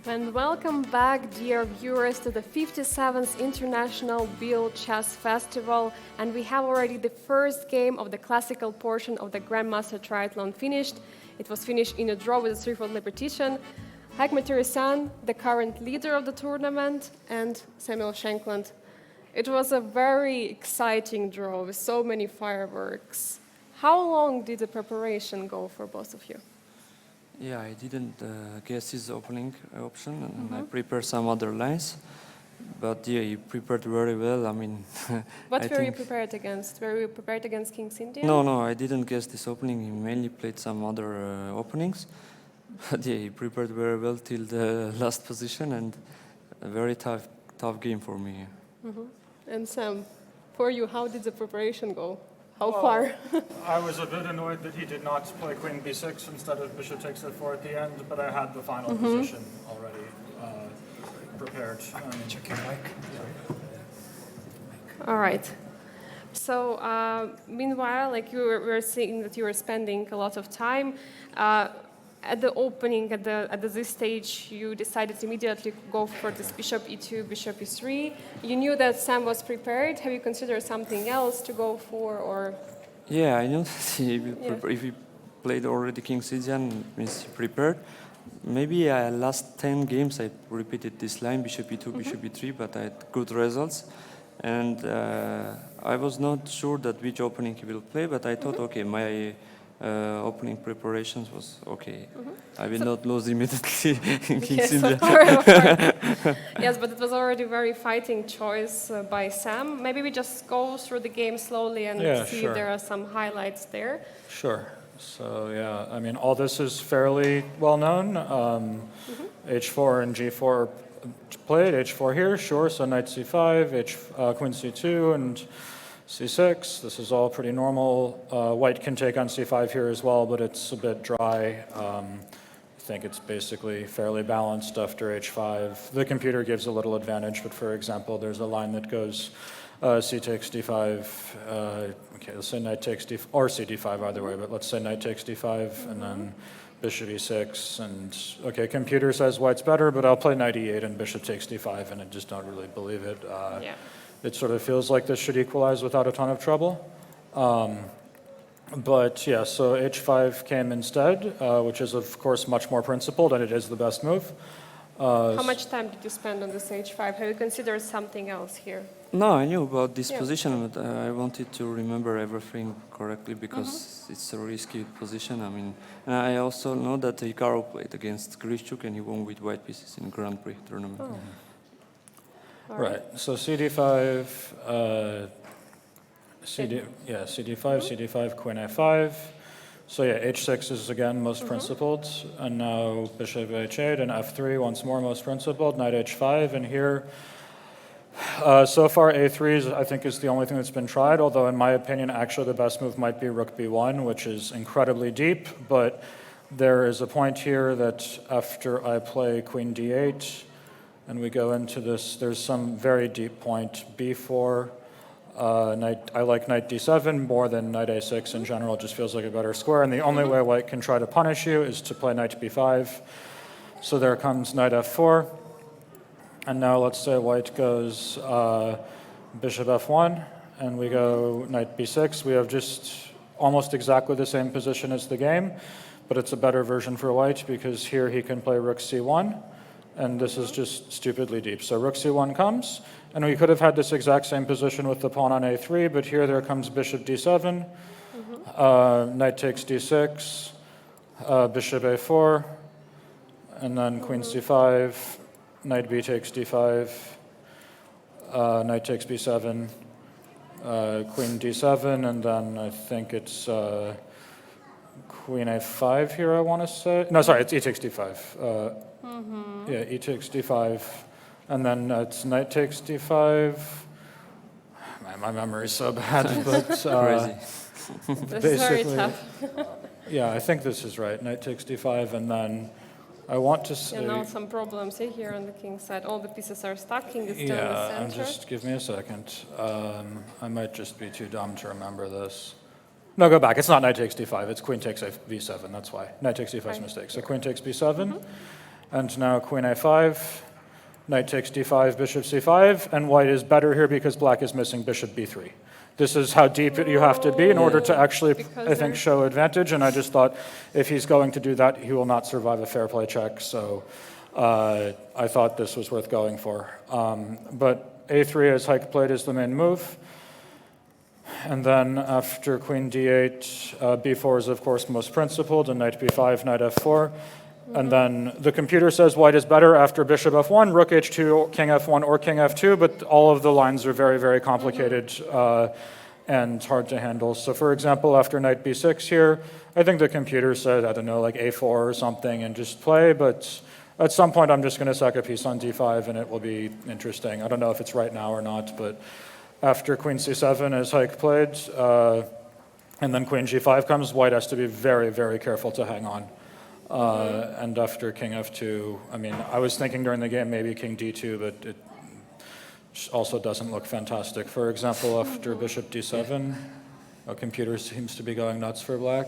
And welcome back, dear viewers, to the 57th International Biel Chess Festival. And we have already the first game of the classical portion of the Grandmaster Triathlon finished. It was finished in a draw with a threefold repetition. Haik Martirosyan, the current leader of the tournament, and Shankland. It was a very exciting draw with so many fireworks. How long did the preparation go for both of you? Yeah, I didn't guess his opening option, and I prepared some other lines. But yeah, he prepared very well. I mean, what were you prepared against? Were you prepared against King's Indian? No, I didn't guess this opening. He mainly played some other openings. But yeah, he prepared very well till the last position, and a very tough game for me. And Sam, for you, how did the preparation go? How far? I was a bit annoyed that he did not play Queen b6 instead of Bishop takes f4 at the end, but I had the final position already prepared. Check your mic. All right. So meanwhile, like we were seeing that you were spending a lot of time at the opening, at this stage, you decided to immediately go for this bishop e2, bishop e3. You knew that Sam was prepared. Have you considered something else to go for, or? Yeah, I knew that if he played already King's Indian, means he prepared. Maybe last 10 games I repeated this line, bishop e2, bishop e3, but I had good results. And I was not sure that which opening he will play, but I thought, okay, my opening preparations was okay. I will not lose immediately in King's India. Of course. Yes, but it was already a very fighting choice by Sam. Maybe we just go through the game slowly and see if there are some highlights there. Sure. So yeah, I mean, all this is fairly well known. H4 and G4 played, H4 here, sure, so knight c5, Queen c2, and c6. This is all pretty normal. White can take on c5 here as well, but it's a bit dry. I think it's basically fairly balanced after h5. The computer gives a little advantage, but for example, there's a line that goes c takes d5. Okay, let's say knight takes d5, or cd5 either way, but let's say knight takes d5, and then bishop e6. And okay, computer says white's better, but I'll play knight e8 and bishop takes d5, and I just don't really believe it. It sort of feels like this should equalize without a ton of trouble. But yeah, so h5 came instead, which is of course much more principled, and it is the best move. How much time did you spend on this h5? Have you considered something else here? No, I knew about this position, but I wanted to remember everything correctly because it's a risky position. I mean, and I also know that Hikaru played against Grishchuk and he won with white pieces in Grand Prix tournament. Right. So CD5, CD5, Queen A5. So yeah, H6 is again most principled, and now Bishop H8 and F3 once more most principled. Knight H5, and here, so far A3 I think is the only thing that's been tried. Although in my opinion, actually the best move might be Rook B1, which is incredibly deep. But there is a point here that after I play Queen D8. And we go into this, there's some very deep point, b4, I like knight d7 more than knight a6 in general. It just feels like a better square, and the only way white can try to punish you is to play knight b5. So there comes knight f4, and now let's say white goes bishop f1, and we go knight b6. We have just almost exactly the same position as the game, but it's a better version for white because here he can play rook c1. And this is just stupidly deep. So rook c1 comes, and we could have had this exact same position with the pawn on a3, but here there comes bishop d7, knight takes d6, bishop a4, and then queen c5, knight b takes d5, knight takes b7, queen d7, and then I think it's queen a5 here, I want to say. No, sorry, it's e takes d5. Yeah, e takes d5, and then it's knight takes d5. My memory is so bad, but Crazy. This is very tough. Yeah, I think this is right. Knight takes d5, and then I want to say... now some problems here on the king's side. All the pieces are stuck. King is still in the center. And just give me a second. I might just be too dumb to remember this. No, go back. It's not knight takes d5. It's queen takes v7. That's why. Knight takes d5 is a mistake. So queen takes b7. And now queen a5, knight takes d5, bishop c5, and white is better here because black is missing bishop b3. This is how deep you have to be in order to actually, I think, show advantage, and I just thought if he's going to do that, he will not survive a fair play check, so I thought this was worth going for. But a3, as Haik played, is the main move. And then after queen d8, b4 is, of course, most principled, and knight b5, knight f4. And then the computer says white is better after bishop f1, rook h2, king f1, or king f2, but all of the lines are very, very complicated and hard to handle. So for example, after knight b6 here, I think the computer said, I don't know, like a4 or something and just play, but at some point I'm just going to sack a piece on d5 and it will be interesting. I don't know if it's right now or not, but after queen c7, as Haik played, and then queen g5 comes, white has to be very, very careful to hang on. And after king f2, I mean, I was thinking during the game maybe king d2, but it also doesn't look fantastic. For example, after bishop d7, a computer seems to be going nuts for black.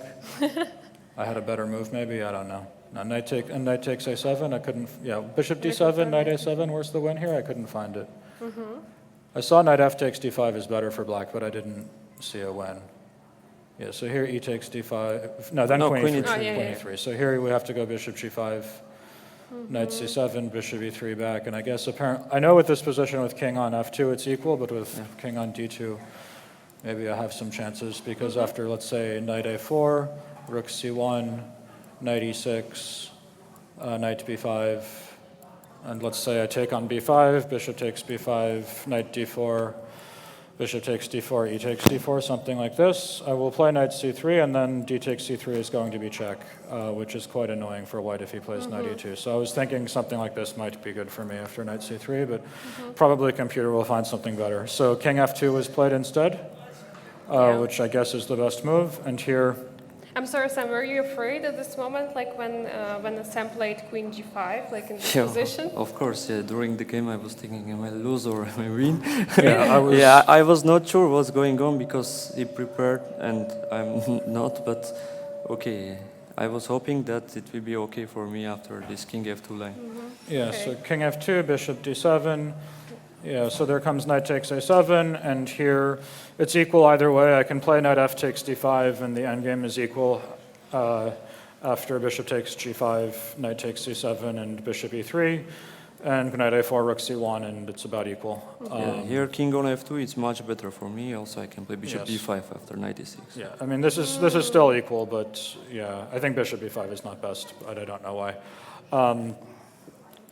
I had a better move maybe, I don't know. Now knight takes a7, I couldn't, yeah, bishop d7, knight a7, where's the win here? I couldn't find it. I saw knight f takes d5 is better for black, but I didn't see a win. Yeah, so here e takes d5. No, then queen e3. Queen e3. So here we have to go bishop g5, knight c7, bishop e3 back. And I guess apparently, I know with this position with king on f2 it's equal, but with king on d2, maybe I have some chances because after, let's say, knight a4, rook c1, knight e6, knight b5, and let's say I take on b5, bishop takes b5, knight d4, bishop takes d4, e takes d4, something like this. I will play knight c3, and then d takes c3 is going to be check, which is quite annoying for white if he plays knight e2. So I was thinking something like this might be good for me after knight c3, but probably computer will find something better. So king f2 was played instead, which I guess is the best move. And here, I'm sorry, Sam, were you afraid at this moment, like when Sam played queen g5, like in this position? Of course, yeah. During the game I was thinking, am I lose or am I win? Yeah, I was not sure what's going on because he prepared and I'm not, but okay. I was hoping that it will be okay for me after this king f2 line. Yeah, okay. So king f2, bishop d7. Yeah, so there comes knight takes a7, and here it's equal either way. I can play knight f takes d5, and the endgame is equal after bishop takes g5, knight takes c7, and bishop e3, and knight a4, rook c1, and it's about equal. Here king on f2 is much better for me. Also, I can play bishop d5 after knight e6. Yeah, I mean this is still equal, but yeah, I think bishop e5 is not best, but I don't know why.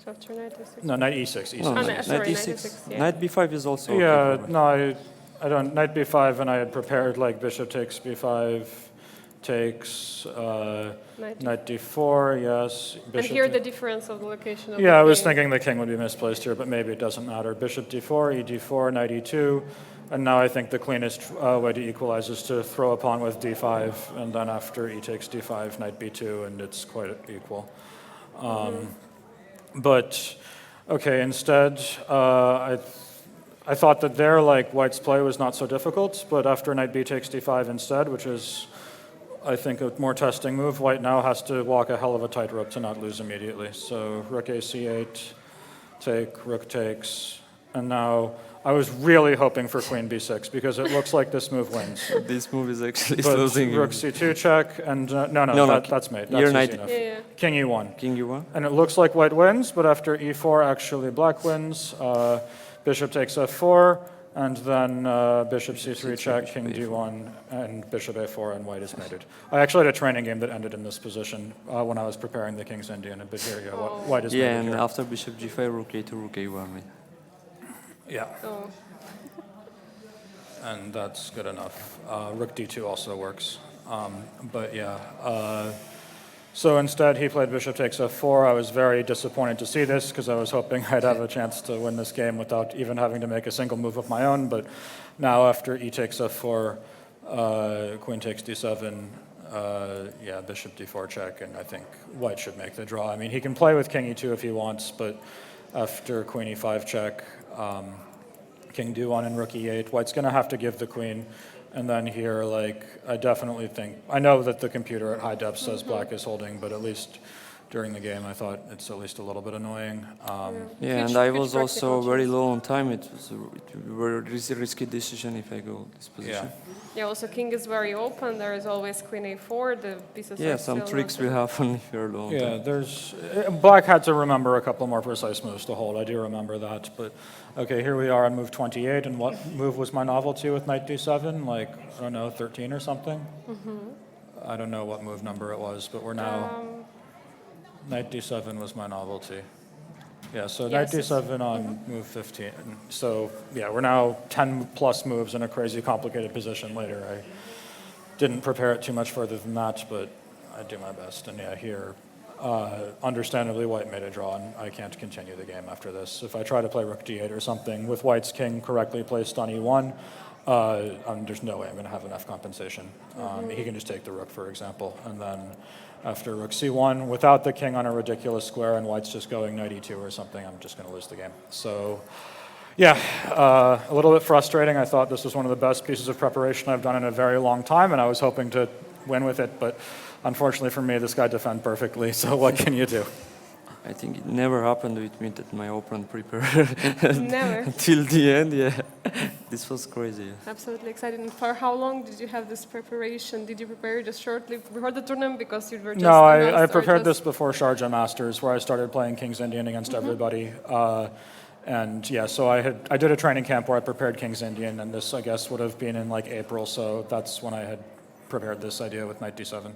So after knight e6. No, knight e6. No, knight e6. Knight b5 is also yeah. Okay No, I don't. Knight b5, and I had prepared like bishop takes b5, takes knight d4. Yes. And here the difference of the location of yeah, I was thinking the king would be misplaced here, but maybe it doesn't matter. Bishop d4, e4, knight e2, and now I think the cleanest way to equalize is to throw a pawn with d5, and then after e takes d5, knight b2, and it's quite equal. But, okay, instead, I thought that there, like, white's play was not so difficult, but after knight b takes d5 instead, which is, I think, a more testing move, white now has to walk a hell of a tightrope to not lose immediately. So rook a c8, take, rook takes, and now I was really hoping for queen b6 because it looks like this move wins. This move is actually but losing. Rook c2 check, and that's mate. That's easy enough. King e1. King e1. And it looks like white wins, but after e4, actually black wins. Bishop takes f4, and then bishop c3 check, king d1, and bishop a4, and white is mated. I actually had a training game that ended in this position when I was preparing the king's Indian, but here you go. White is mated. Yeah, and here. after bishop g5, rook a2, rook a1. Right? Yeah. And that's good enough. Rook d2 also works. But yeah. So instead, he played bishop takes f4. I was very disappointed to see this because I was hoping I'd have a chance to win this game without even having to make a single move of my own. But now after e takes f4, queen takes d7, yeah, bishop d4 check, and I think white should make the draw. I mean, he can play with king e2 if he wants, but after queen e5 check, king d1 and rook e8, white's going to have to give the queen. And then here, like, I definitely think, I know that the computer at high depth says black is holding, but at least during the game. I thought it's at least a little bit annoying. Yeah, and I was also very low on time. It was a very risky decision if I go this position. Yeah. Yeah, also king is very open. There is always queen a4. The pieces Yeah, are some still tricks not- will happen if you're low on Yeah, time. there's black had to remember a couple more precise moves to hold. I do remember that, but okay, here we are on move 28, and what move was my novelty with knight d7? Like, I don't know, 13 or something? I don't know what move number it was, but we're now knight d7 was my novelty. Yeah, so knight Yes, d7 on move 15. So yeah, we're now 10 plus moves in a crazy complicated position later. I didn't prepare it too much further than that, but I do my best. And yeah, here, understandably, white made a draw, and I can't continue the game after this. If I try to play rook d8 or something with white's king correctly placed on e1, there's no way I'm going to have enough compensation. He can just take the rook, for example, and then after rook c1, without the king on a ridiculous square and white's just going knight e2 or something, I'm just going to lose the game. So yeah, a little bit frustrating. I thought this was one of the best pieces of preparation I've done in a very long time, and I was hoping to win with it, but unfortunately for me, this guy defended perfectly, so what can you do? I think it never happened with me that my opponent prepared Never. until the end. Yeah, this was crazy. Absolutely excited. And for how long did you have this preparation? Did you prepare just shortly before the tournament because you were just No, I announced, or prepared just- this before Sharjah Masters, where I started playing King's Indian against everybody. And yeah, so I did a training camp where I prepared King's Indian, and this, I guess, would have been in like April, so that's when I had prepared this idea with knight d7.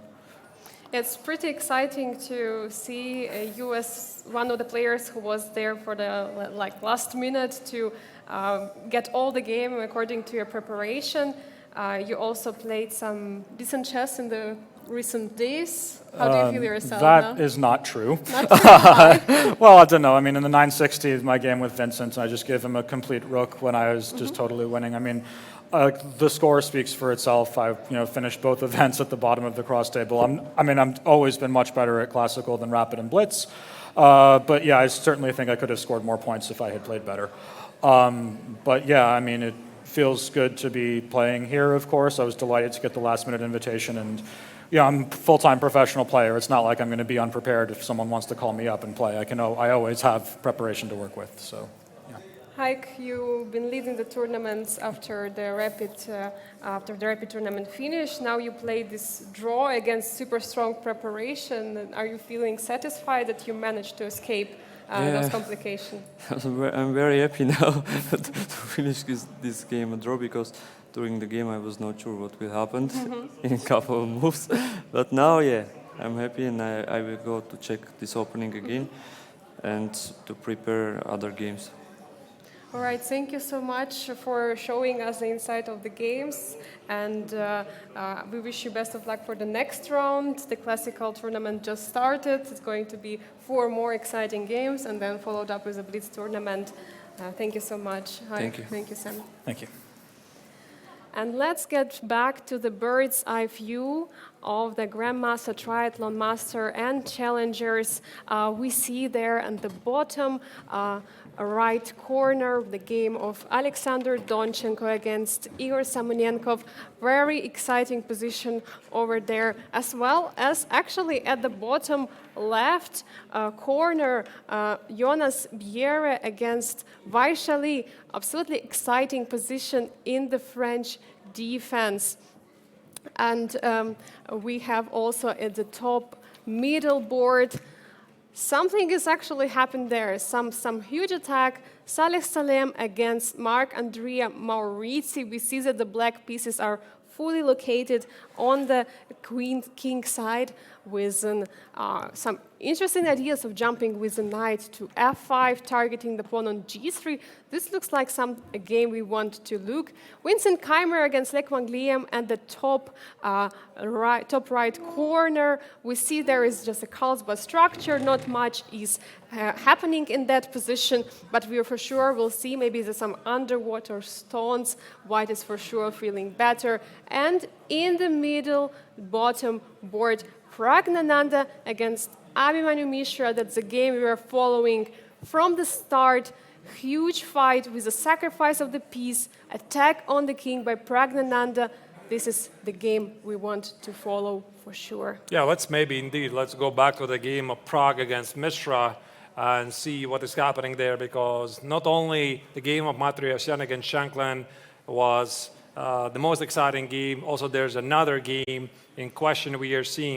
It's pretty exciting to see you as one of the players who was there for the last minute to get all the game according to your preparation. You also played some decent chess in the recent days. How do you feel yourself That now? is not true. Not sure why. Well, I don't know. I mean, in the 960, my game with Vincent, I just gave him a complete rook when I was just totally winning. I mean, the score speaks for itself. I finished both events at the bottom of the cross table. I've always been much better at classical than rapid and blitz. But yeah, I certainly think I could have scored more points if I had played better. But yeah, I mean, it feels good to be playing here, of course. I was delighted to get the last-minute invitation, and yeah, I'm a full-time professional player. It's not like I'm going to be unprepared if someone wants to call me up and play. I always have preparation to work with, so yeah. Haik, you've been leading the tournaments after the rapid tournament finished. Now you played this draw against super strong preparation. Are you feeling satisfied that you managed to escape those complications? I'm very happy now to finish this game a draw, because during the game I was not sure what will happen in a couple of moves. But now, yeah, I'm happy, and I will go to check this opening again and to prepare other games. All right, thank you so much for showing us the inside of the games, and we wish you best of luck for the next round. The classical tournament just started. It's going to be 4 more exciting games, and then followed up with a blitz tournament. Thank you so much. Thank you. Thank you, Sam. Thank you. And let's get back to the bird's eye view of the Grandmaster, Triathlon Master, and Challengers. We see there at the bottom right corner the game of Alexander Donchenko against Igor Samonenkov. Very exciting position over there, as well as actually at the bottom left corner, Jonas Biel against Vaishali. Absolutely exciting position in the French defense. And we have also at the top middle board, something has actually happened there. Some huge attack. Saleh Salem against Marc-Andrea Maurizi. We see that the black pieces are fully located on the queen-king side with some interesting ideas of jumping with the knight to f5, targeting the pawn on g3. This looks like a game we want to look. Vincent Keimer against Lech Wangliam, and the top right corner. We see there is just a Carlsbad structure. Not much is happening in that position, but we for sure will see maybe there's some underwater stones. White is for sure feeling better. And in the middle, bottom board, Pragnananda against Abhimanyu Mishra. That's the game we are following from the start. Huge fight with the sacrifice of the piece, attack on the king by Pragnananda. this is the game we want to follow for sure. Yeah, let's go back to the game of Prague against Mishra and see what is happening there, because not only the game of Martirosyan against Shankland was the most exciting game, also there's another game in question we are seeing